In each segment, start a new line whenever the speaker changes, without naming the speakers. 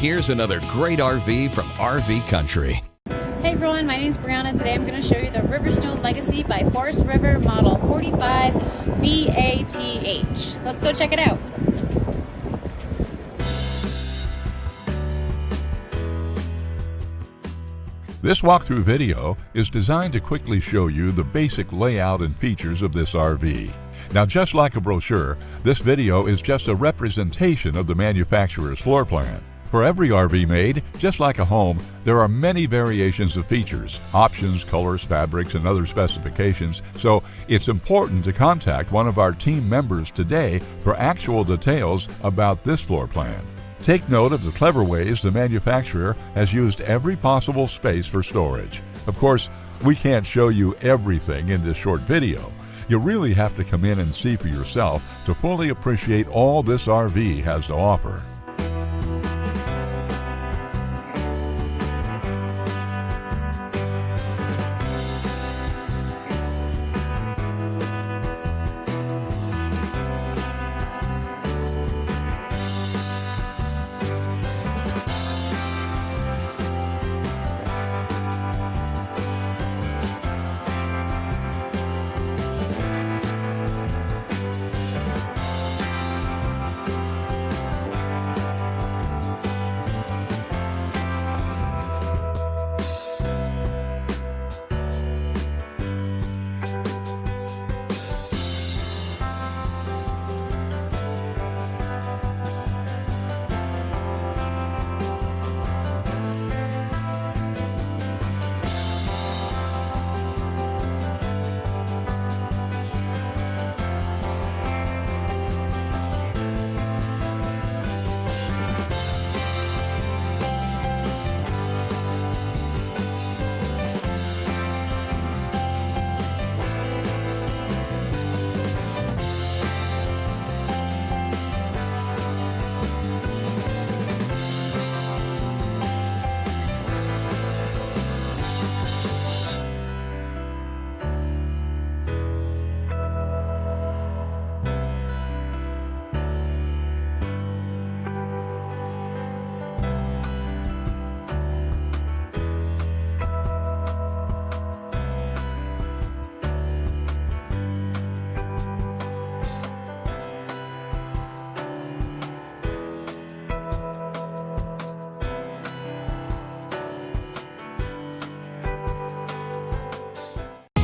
here's another great RV from RV Country.
Hey everyone, my name is Brianna. Today I'm going to show you the Riverstone Legacy by Forest River model 45BATH. Let's go check it out.
This walkthrough video is designed to quickly show you the basic layout and features of this RV. Now, just like a brochure, this video is just a representation of the manufacturer's floor plan. For every RV made, just like a home, there are many variations of features, options, colors, fabrics, and other specifications, so it's important to contact one of our team members today for actual details about this floor plan. Take note of the clever ways the manufacturer has used every possible space for storage. Of course, we can't show you everything in this short video. You really have to come in and see for yourself to fully appreciate all this RV has to offer.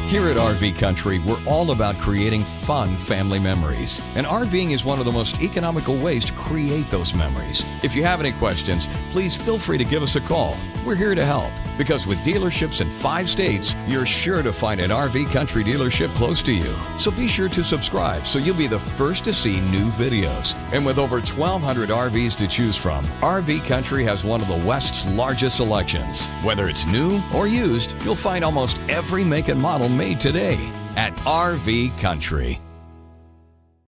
Here at RV Country, we're all about creating fun family memories. And RVing is one of the most economical ways to create those memories. If you have any questions, please feel free to give us a call. We're here to help, because with dealerships in 5 states, you're sure to find an RV Country dealership close to you. So be sure to subscribe so you'll be the first to see new videos. And with over 1,200 RVs to choose from, RV Country has one of the West's largest selections. Whether it's new or used, you'll find almost every make and model made today at RV Country.